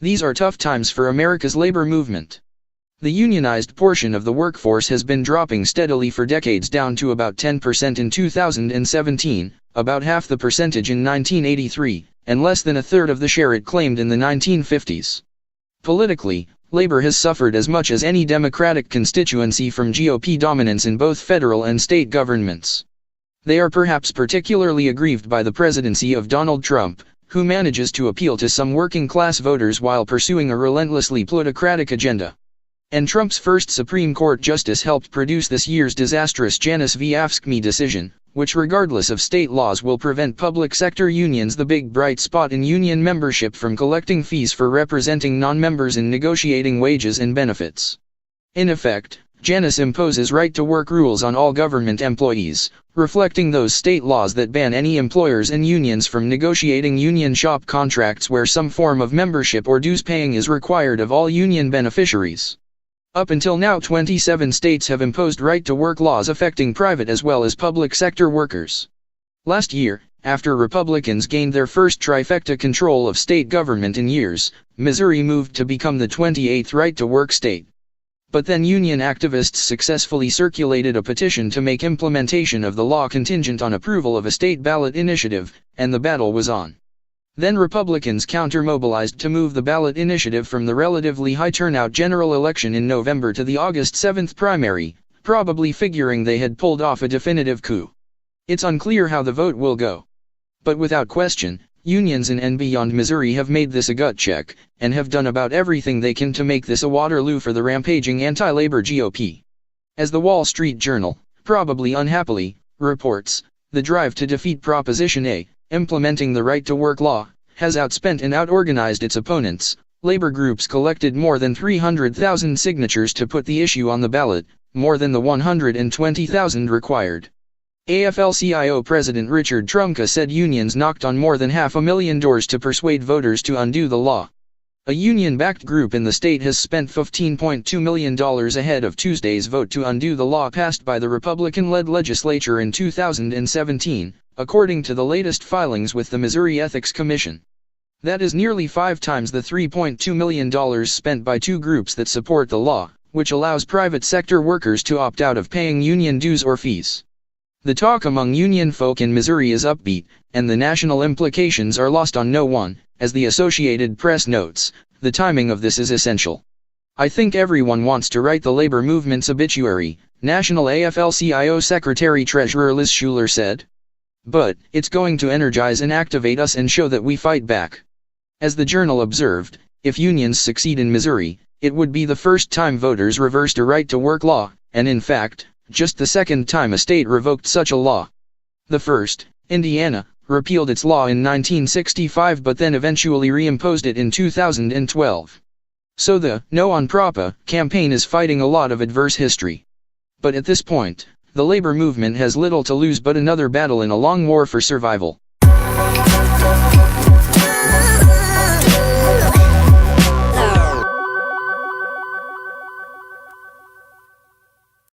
These are tough times for America's labor movement. The unionized portion of the workforce has been dropping steadily for decades, down to about 10% in 2017, about half the percentage in 1983, and less than a third of the share it claimed in the 1950s. Politically, labor has suffered as much as any Democratic constituency from GOP dominance in both federal and state governments. They are perhaps particularly aggrieved by the presidency of Donald Trump, who manages to appeal to some working-class voters while pursuing a relentlessly plutocratic agenda. And Trump's first Supreme Court justice helped produce this year's disastrous Janus v. AFSCME decision, which regardless of state laws will prevent public sector unions, the big bright spot in union membership, from collecting fees for representing non-members in negotiating wages and benefits. In effect, Janus imposes right-to-work rules on all government employees, reflecting those state laws that ban any employers and unions from negotiating union shop contracts where some form of membership or dues paying is required of all union beneficiaries. Up until now, 27 states have imposed right-to-work laws affecting private as well as public sector workers. Last year, after Republicans gained their first trifecta control of state government in years, Missouri moved to become the 28th right-to-work state. But then union activists successfully circulated a petition to make implementation of the law contingent on approval of a state ballot initiative, and the battle was on. Then Republicans counter-mobilized to move the ballot initiative from the relatively high turnout general election in November to the August 7th primary, probably figuring they had pulled off a definitive coup. It's unclear how the vote will go. But without question, unions in and beyond Missouri have made this a gut check, and have done about everything they can to make this a Waterloo for the rampaging anti-labor GOP. As the Wall Street Journal, probably unhappily, reports, the drive to defeat Proposition A, implementing the right-to-work law, has outspent and outorganized its opponents. Labor groups collected more than 300,000 signatures to put the issue on the ballot, more than the 120,000 required. AFL-CIO President Richard Trumka said unions knocked on more than 500,000 doors to persuade voters to undo the law. A union-backed group in the state has spent $15.2 million ahead of Tuesday's vote to undo the law passed by the Republican-led legislature in 2017, according to the latest filings with the Missouri Ethics Commission. That is nearly 5 times the $3.2 million spent by two groups that support the law, which allows private sector workers to opt out of paying union dues or fees. The talk among union folk in Missouri is upbeat, and the national implications are lost on no one. As the Associated Press notes, the timing of this is essential. I think everyone wants to write the labor movement's obituary, National AFL-CIO Secretary-Treasurer Liz Schuler said. But, it's going to energize and activate us and show that we fight back. As the Journal observed, if unions succeed in Missouri, it would be the first time voters reversed a right-to-work law, and in fact, just the second time a state revoked such a law. The first, Indiana, repealed its law in 1965 but then eventually reimposed it in 2012. So the "No on Propa" campaign is fighting a lot of adverse history. But at this point, the labor movement has little to lose but another battle in a long war for survival.